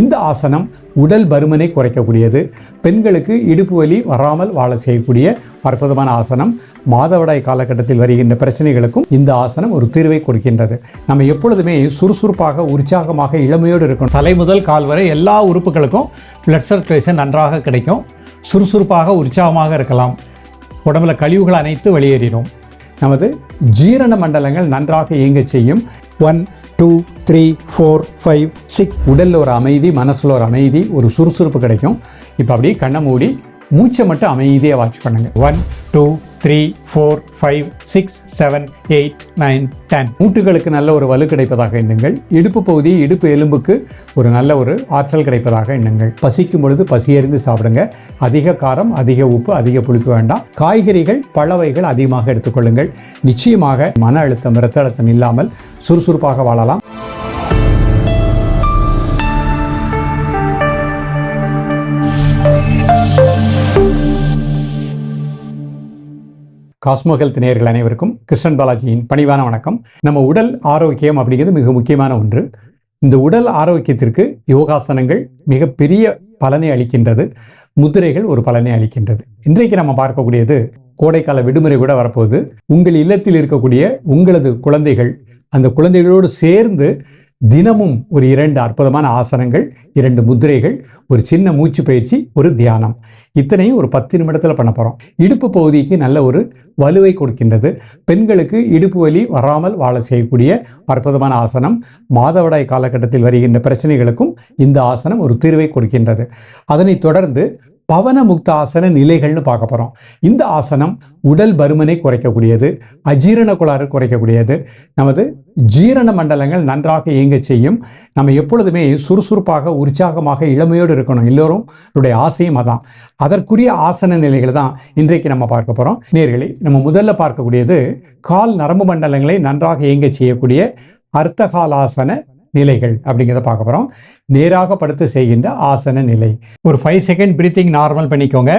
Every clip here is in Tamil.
இந்த ஆசனம் உடல் பருமனை குறைக்கக்கூடியது, பெண்களுக்கு இடுப்பு வலி வராமல் வாழ செய்யக்கூடிய அற்புதமான ஆசனம். மாதவிடாய் காலகட்டத்தில் வருகின்ற பிரச்சனைகளுக்கும் இந்த ஆசனம் ஒரு தீர்வை கொடுக்கின்றது. நம்ம எப்பொழுதுமே சுறுசுறுப்பாக, உற்சாகமாக, இளமையோடு இருக்கணும். தலை முதல் கால் வரை எல்லா உறுப்புகளுக்கும் பிளட் சர்க்குலேஷன் நன்றாக கிடைக்கும். சுறுசுறுப்பாக, உற்சாகமாக இருக்கலாம். உடம்புல கழிவுகள் அனைத்து வெளியேறிடும். நமது ஜீரண மண்டலங்கள் நன்றாக இயங்க செய்யும். 1 2 3 4 5 6 உடலில் ஒரு அமைதி, மனசில் ஒரு அமைதி, ஒரு சுறுசுறுப்பு கிடைக்கும். இப்போ அப்படியே கண்ணை மூடி மூச்சை மட்டும் அமைதியாக வாட்ச் பண்ணுங்க. 1 2 3 4 5 6 7 8 9 10 மூட்டுகளுக்கு நல்ல ஒரு வலு கிடைப்பதாக எண்ணுங்கள். இடுப்பு பகுதி, இடுப்பு எலும்புக்கு ஒரு நல்ல ஒரு ஆற்றல் கிடைப்பதாக எண்ணுங்கள். பசிக்கும் பொழுது பசியறிந்து சாப்பிடுங்க. அதிக காரம், அதிக உப்பு, அதிக புளிப்பு வேண்டாம். காய்கறிகள், பழவைகள் அதிகமாக எடுத்துக்கொள்ளுங்கள். நிச்சயமாக மன அழுத்தம், இரத்த அழுத்தம் இல்லாமல் சுறுசுறுப்பாக வாழலாம். காஸ்மோ ஹெல்த் நேயர்கள் அனைவருக்கும் கிருஷ்ணன் பாலாஜியின் பணிவான வணக்கம். நம்ம உடல் ஆரோக்கியம் அப்படிங்கிறது மிக முக்கியமான ஒன்று. இந்த உடல் ஆரோக்கியத்திற்கு யோகாசனங்கள் மிகப்பெரிய பலனை அளிக்கின்றது. முதிரைகள் ஒரு பலனை அளிக்கின்றது. இன்றைக்கு நம்ம பார்க்கக்கூடியது, கோடைக்கால விடுமுறை கூட வரப்போகுது. உங்கள் இல்லத்தில் இருக்கக்கூடிய உங்களது குழந்தைகள், அந்த குழந்தைகளோடு சேர்ந்து தினமும் ஒரு 2 அற்புதமான ஆசனங்கள், 2 முதிரைகள், ஒரு சின்ன மூச்சு பயிற்சி, ஒரு தியானம், இத்தனையும் ஒரு 10 நிமிடத்தில் பண்ண போகிறோம். இடுப்பு பகுதிக்கு நல்ல ஒரு வலுவை கொடுக்கின்றது. பெண்களுக்கு இடுப்பு வலி வராமல் வாழ செய்யக்கூடிய அற்புதமான ஆசனம். மாதவிடாய் காலகட்டத்தில் வருகின்ற பிரச்சனைகளுக்கும் இந்த ஆசனம் ஒரு தீர்வை கொடுக்கின்றது. அதனைத் தொடர்ந்து பவன முக்த ஆசன நிலைகள்னு பார்க்க போகிறோம். இந்த ஆசனம் உடல் பருமனை குறைக்கக்கூடியது, அஜீரண கோளாறு குறைக்கக்கூடியது, நமது ஜீரண மண்டலங்கள் நன்றாக இயங்க செய்யும். நம்ம எப்பொழுதுமே சுறுசுறுப்பாக, உற்சாகமாக, இளமையோடு இருக்கணும். எல்லோருடைய ஆசையும் அதான். அதற்குரிய ஆசன நிலைகள் தான் இன்றைக்கு நம்ம பார்க்க போகிறோம். நேயர்களே, நம்ம முதல்ல பார்க்கக்கூடியது கால் நரம்பு மண்டலங்களை நன்றாக இயங்க செய்யக்கூடிய அர்த்தகாலாசன நிலைகள் அப்படிங்கிறத பார்க்க போகிறோம். நேராக படுத்து செய்கின்ற ஆசன நிலை. ஒரு 5 செகண்ட் பிரீத்திங் நார்மல் பண்ணிக்கோங்க.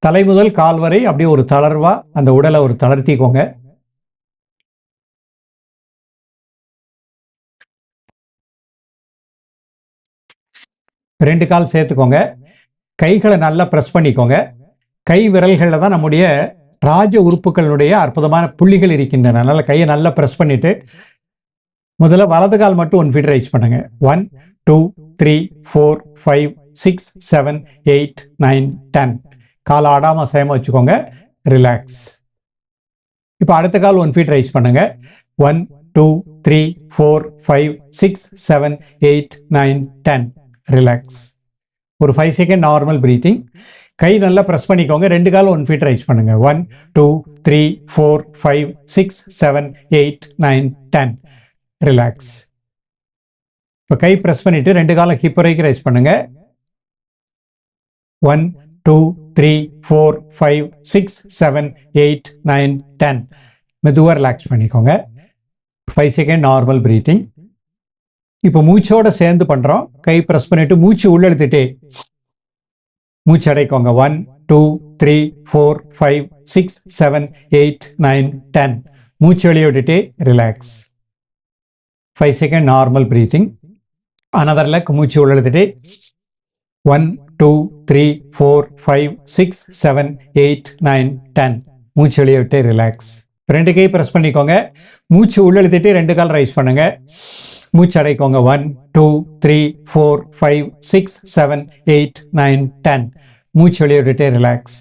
தலை முதல் கால் வரை அப்படியே ஒரு தளர்வா அந்த உடலை ஒரு தளர்த்திக்கோங்க. ரெண்டு கால் சேர்த்துக்கோங்க. கைகளை நல்லா ப்ரெஸ் பண்ணிக்கோங்க. கை விரல்களில் தான் நம்முடைய ராஜ உறுப்புகளுடைய அற்புதமான புள்ளிகள் இருக்கின்றன. அதனால் கையை நல்லா ப்ரெஸ் பண்ணிட்டு முதல்ல வலது கால் மட்டும் 1 ஃபீட் ரைஸ் பண்ணுங்க. 1 2 3 4 5 6 7 8 9 10 கால் ஆடாம சேம வச்சுக்கோங்க. ரிலாக்ஸ். இப்போ அடுத்த கால் 1 ஃபீட் ரைஸ் பண்ணுங்க. 1 2 3 4 5 6 7 8 9 10 ரிலாக்ஸ். ஒரு 5 செகண்ட் நார்மல் பிரீத்திங். கை நல்லா ப்ரெஸ் பண்ணிக்கோங்க. ரெண்டு கால் 1 ஃபீட் ரைஸ் பண்ணுங்க. 1 2 3 4 5 6 7 8 9 10 ரிலாக்ஸ். இப்போ கை ப்ரெஸ் பண்ணிட்டு ரெண்டு காலம் ஹிப் வரைக்கும் ரைஸ் பண்ணுங்க. 1 2 3 4 5 6 7 8 9 10 மெதுவாக ரிலாக்ஸ் பண்ணிக்கோங்க. 5 செகண்ட் நார்மல் பிரீத்திங். இப்போ மூச்சோட சேர்ந்து பண்றோம். கை ப்ரெஸ் பண்ணிட்டு மூச்சு உள்ளெழுத்துட்டே மூச்சு அடைக்கோங்க. 1 2 3 4 5 6 7 8 9 10 மூச்சு வெளியே விட்டுட்டே relax. 5 second normal breathing. Another leg மூச்சு உள்ளெழுத்துட்டே 1 2 3 4 5 6 7 8 9 10 மூச்சு வெளியே விட்டு ரிலாக்ஸ். ரெண்டு கை ப்ரெஸ் பண்ணிக்கோங்க. மூச்சு உள்ளெழுத்துட்டு ரெண்டு கால் ரைஸ் பண்ணுங்க. மூச்சு அடைக்கோங்க. 1 2 3 4 5 6 7 8 9 10 மூச்சு வெளியே விட்டுட்டு ரிலாக்ஸ்.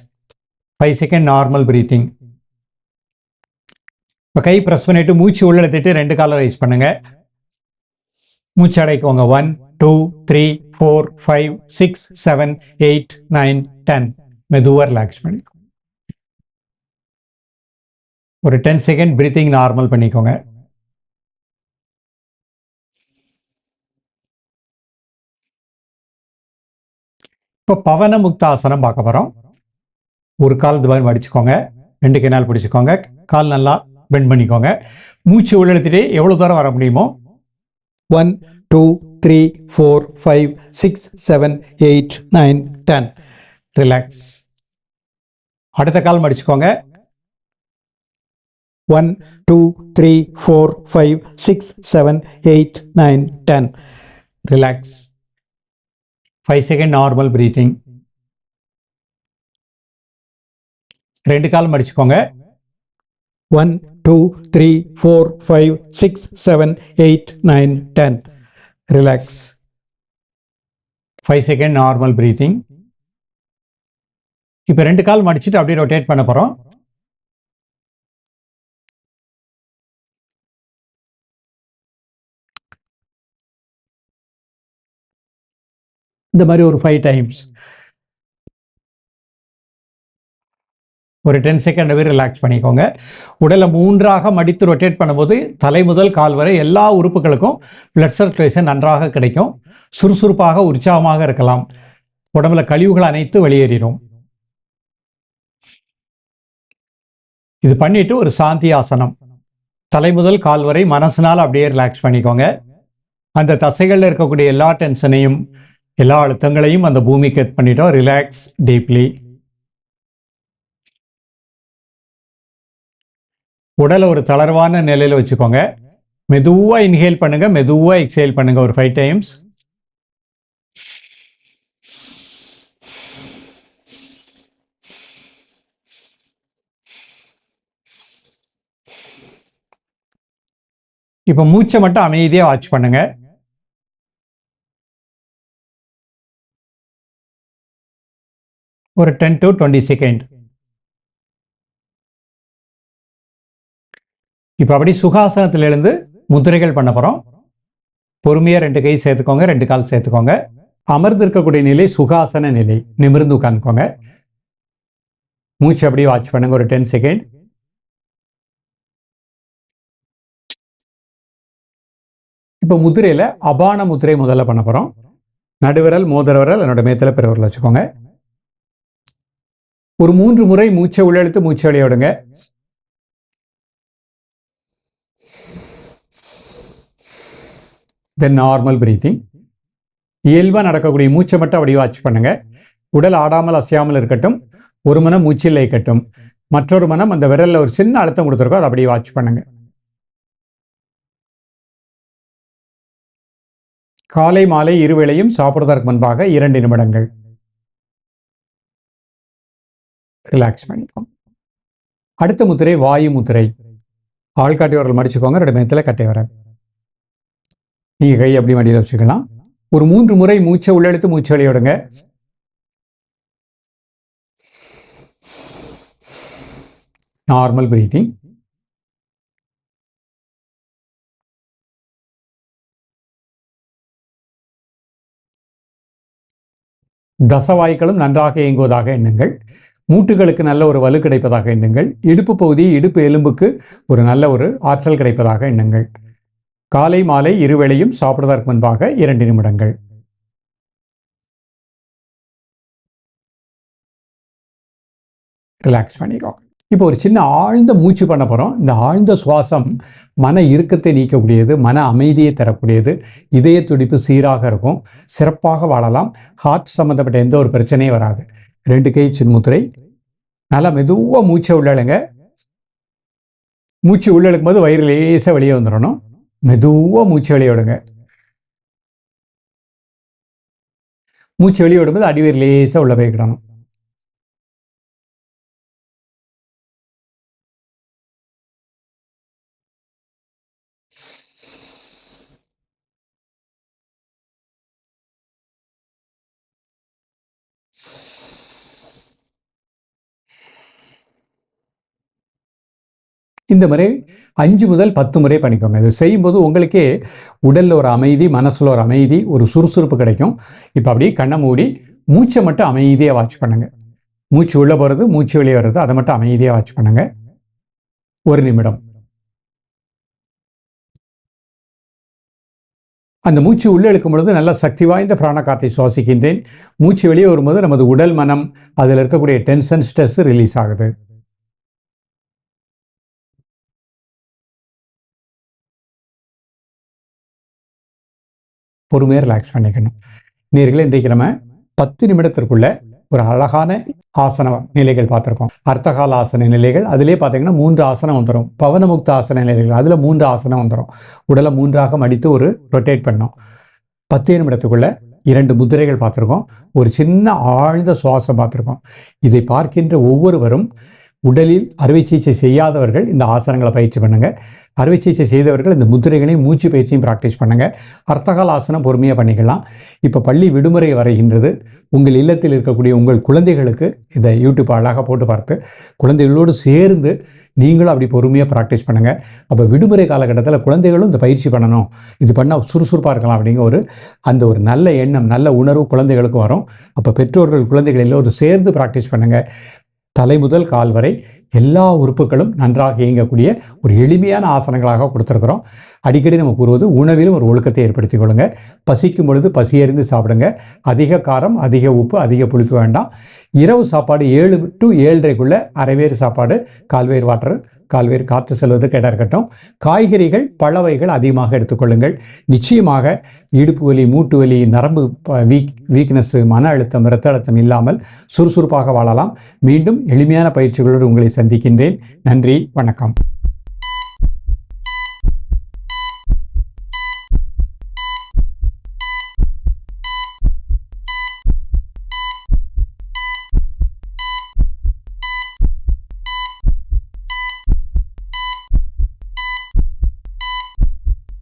5 second normal breathing. இப்போ கை ப்ரெஸ் பண்ணிட்டு மூச்சு உள்ளெழுத்துட்டு ரெண்டு காலை ரைஸ் பண்ணுங்க. மூச்சு அடைக்கோங்க. 1 2 3 4 5 6 7 8 9 10 மெதுவாக ரிலாக்ஸ் பண்ணிக்கோங்க. ஒரு 10 செகண்ட் பிரீத்திங் நார்மல் பண்ணிக்கோங்க. இப்போ பவன முக்தாசனம் பார்க்க போகிறோம். ஒரு கால் இது மாதிரி மடிச்சுக்கோங்க. ரெண்டு கைனால் பிடிச்சிக்கோங்க. கால் நல்லா பெண்ட் பண்ணிக்கோங்க. மூச்சு உள்ளெழுத்துட்டு எவ்வளோ தூரம் வர முடியுமோ 1 2 3 4 5 6 7 8 9 10 ரிலாக்ஸ். அடுத்த கால் மடிச்சுக்கோங்க. 1 2 3 4 5 6 7 8 9 10 ரிலாக்ஸ். 5 second normal breathing. 2 கால் மடிச்சுக்கோங்க. 1 2 3 4 5 6 7 8 9 10. ரிலாக்ஸ். 5 second normal breathing. இப்போ 2 கால் மடிச்சுட்டு அப்படியே ரொட்டேட் பண்ண போகிறோம். இந்த மாதிரி ஒரு 5 டைம்ஸ். ஒரு 10 செகண்ட் ரிலாக்ஸ் பண்ணிக்கோங்க. உடலை 3ஆக மடித்து ரொட்டேட் பண்ணும்போது தலை முதல் கால் வரை எல்லா உறுப்புகளுக்கும் பிளட் சர்க்குலேஷன் நன்றாக கிடைக்கும். சுறுசுறுப்பாக உற்சாகமாக இருக்கலாம். உடம்புல கழிவுகள் அனைத்து வெளியேறிடும். இது பண்ணிட்டு ஒரு சாந்தி ஆசனம். தலை முதல் கால் வரை மனசுனால அப்படியே ரிலாக்ஸ் பண்ணிக்கோங்க. அந்த தசைகளில் இருக்கக்கூடிய எல்லா டென்ஷனையும் எல்லா அழுத்தங்களையும் அந்த பூமிக்கு பண்ணிட்டோம். Relax deeply. உடலை ஒரு தளர்வான நிலையில் வச்சுக்கோங்க. மெதுவாக இன்ஹேல் பண்ணுங்க, மெதுவாக எக்ஸேல் பண்ணுங்க ஒரு 5 டைம்ஸ். இப்போ மூச்சை மட்டும் அமைதியாக வாட்ச் பண்ணுங்க. ஒரு 10 to 20 செகண்ட். இப்போ அப்படி சுகாசனத்திலிருந்து முத்திரைகள் பண்ண போகிறோம். பொறுமையாக 2 கை சேர்த்துக்கோங்க, 2 கால் சேர்த்துக்கோங்க. அமர்ந்து இருக்கக்கூடிய நிலை சுகாசன நிலை. நிமிர்ந்து உட்காந்துக்கோங்க. மூச்சு அப்படியே வாட்ச் பண்ணுங்க ஒரு 10 செகண்ட். இப்போ முதிரையில் அபான முத்திரை முதல்ல பண்ண போகிறோம். நடுவிரல் மோதிர விரல் என்னோட மேத்தில் பிறவிரல் வச்சுக்கோங்க. ஒரு 3 முறை மூச்சை உள்ளெழுத்து மூச்சை வெளியே விடுங்க. தென் நார்மல் பிரீத்திங். இயல்பாக நடக்கக்கூடிய மூச்சை மட்டும் அப்படியே வாட்ச் பண்ணுங்க. உடல் ஆடாமல் அசையாமல் இருக்கட்டும். ஒரு மனம் மூச்சில் இருக்கட்டும். மற்றொரு மனம் அந்த விரலில் ஒரு சின்ன அழுத்தம் கொடுத்துருக்கோம், அதை அப்படியே வாட்ச் பண்ணுங்க. காலை மாலை இருவேளையும் சாப்பிடுவதற்கு முன்பாக 2 நிமிடங்கள் ரிலாக்ஸ் பண்ணிக்கோங்க. அடுத்த முத்திரை வாயு முத்திரை. ஆள்காட்டி விரல் மடிச்சுக்கோங்க, 2 மேத்தில் கட்டை விரல். நீங்கள் கை அப்படி மடியில் வச்சுக்கலாம். ஒரு 3 முறை மூச்சை உள்ளெடுத்து மூச்சை வெளியே விடுங்க. Normal breathing. தசவாய்க்களும் நன்றாக இயங்குவதாக எண்ணுங்கள். மூட்டுகளுக்கு நல்ல ஒரு வலு கிடைப்பதாக எண்ணுங்கள். இடுப்பு பகுதி, இடுப்பு எலும்புக்கு ஒரு நல்ல ஒரு ஆற்றல் கிடைப்பதாக எண்ணுங்கள். காலை மாலை இருவேளையும் சாப்பிடுவதற்கு முன்பாக 2 நிமிடங்கள். ரிலாக்ஸ் பண்ணிக்கோங்க. இப்போ ஒரு சின்ன ஆழ்ந்த மூச்சு பண்ண போகிறோம். இந்த ஆழ்ந்த சுவாசம் மன இறுக்கத்தை நீக்கக்கூடியது, மன அமைதியை தரக்கூடியது. இதய துடிப்பு சீராக இருக்கும். சிறப்பாக வாழலாம். ஹார்ட் சம்மந்தப்பட்ட எந்த ஒரு பிரச்சனையும் வராது. 2 கை சின்முத்திரை. நல்லா மெதுவாக மூச்சை உள்ளழுங்க. மூச்சு உள்ளழுக்கும் போது வயிறு லேசாக வெளியே வந்துடணும். மெதுவாக மூச்சு வெளியே விடுங்க. மூச்சு வெளியே விடும்போது அடிவயிறு லேசாக உள்ள போய்க்கிடணும். இந்த முறை 5 முதல் 10 முறை பண்ணிக்கோங்க. இது செய்யும்போது உங்களுக்கே உடலில் ஒரு அமைதி, மனசில் ஒரு அமைதி, ஒரு சுறுசுறுப்பு கிடைக்கும். இப்போ அப்படியே கண்ணை மூடி மூச்சை மட்டும் அமைதியாக வாட்ச் பண்ணுங்க. மூச்சு உள்ளே போகிறது, மூச்சு வெளியே வர்றது, அதை மட்டும் அமைதியாக வாட்ச் பண்ணுங்க. 1 நிமிடம். அந்த மூச்சு உள்ளே இழுக்கும் பொழுது நல்ல சக்தி வாய்ந்த பிராணகாற்றை சுவாசிக்கின்றேன். மூச்சு வெளியே வரும்போது நமது உடல், மனம், அதில் இருக்கக்கூடிய டென்ஷன், ஸ்ட்ரெஸ் ரிலீஸ் ஆகுது. பொறுமையாக ரிலாக்ஸ் பண்ணிக்கணும். நேர்களே, இன்றைக்கு நம்ம 10 நிமிடத்திற்குள்ள ஒரு அழகான ஆசன நிலைகள் பார்த்துருக்கோம். அர்த்தகால ஆசன நிலைகள், அதிலே பார்த்தீங்கன்னா 3 ஆசனம் வந்துடும். பவனமுக்த ஆசன நிலைகள், அதில் 3 ஆசனம் வந்துடும். உடலை 3ஆக மடித்து ஒரு ரொட்டேட் பண்ணோம். 10 நிமிடத்துக்குள்ள 2 முத்திரைகள் பார்த்துருக்கோம், ஒரு சின்ன ஆழ்ந்த சுவாசம் பார்த்துருக்கோம். இதை பார்க்கின்ற ஒவ்வொருவரும் உடலில் அறுவை சிகிச்சை செய்யாதவர்கள் இந்த ஆசனங்களை பயிற்சி பண்ணுங்கள். அறுவை சிகிச்சை செய்தவர்கள் இந்த முத்திரைகளையும் மூச்சு பயிற்சியும் ப்ராக்டிஸ் பண்ணுங்கள். அர்த்தகால ஆசனம் பொறுமையாக பண்ணிக்கலாம். இப்போ பள்ளி விடுமுறை வருகின்றது. உங்கள் இல்லத்தில் இருக்கக்கூடிய உங்கள் குழந்தைகளுக்கு இதை யூடியூப் அழகாக போட்டு பார்த்து குழந்தைகளோடு சேர்ந்து நீங்களும் அப்படி பொறுமையாக ப்ராக்டிஸ் பண்ணுங்கள். அப்போ விடுமுறை காலகட்டத்தில் குழந்தைகளும் இந்த பயிற்சி பண்ணணும், இது பண்ணால் சுறுசுறுப்பாக இருக்கலாம் அப்படிங்கிற ஒரு நல்ல எண்ணம், நல்ல உணர்வு குழந்தைகளுக்கும் வரும். அப்போ பெற்றோர்கள் குழந்தைகள் எல்லோரும் சேர்ந்து ப்ராக்டிஸ் பண்ணுங்கள். தலை முதல் கால் வரை எல்லா உறுப்புகளும் நன்றாக இயங்கக்கூடிய ஒரு எளிமையான ஆசனங்களாக கொடுத்துருக்குறோம். அடிக்கடி நம்ம கூறுவது உணவிலும் ஒரு ஒழுக்கத்தை ஏற்படுத்திக் கொள்ளுங்கள். பசிக்கும் பொழுது பசியறிந்து சாப்பிடுங்க. அதிக காரம், அதிக உப்பு, அதிக புளிப்பு வேண்டாம். இரவு சாப்பாடு 7 to 7:30க்குள்ளே அரைவேறு சாப்பாடு, கால்வேறு வாட்டர், கால்வேறு காற்று செல்வதற்கு இடம் இருக்கட்டும். காய்கறிகள், பழவைகள் அதிகமாக எடுத்துக்கொள்ளுங்கள். நிச்சயமாக இடுப்பு வலி, மூட்டு வலி, நரம்பு வீக்னஸ், மன அழுத்தம், இரத்த அழுத்தம் இல்லாமல் சுறுசுறுப்பாக வாழலாம். மீண்டும் எளிமையான பயிற்சிகளோடு உங்களை சந்திக்கின்றேன். நன்றி, வணக்கம்.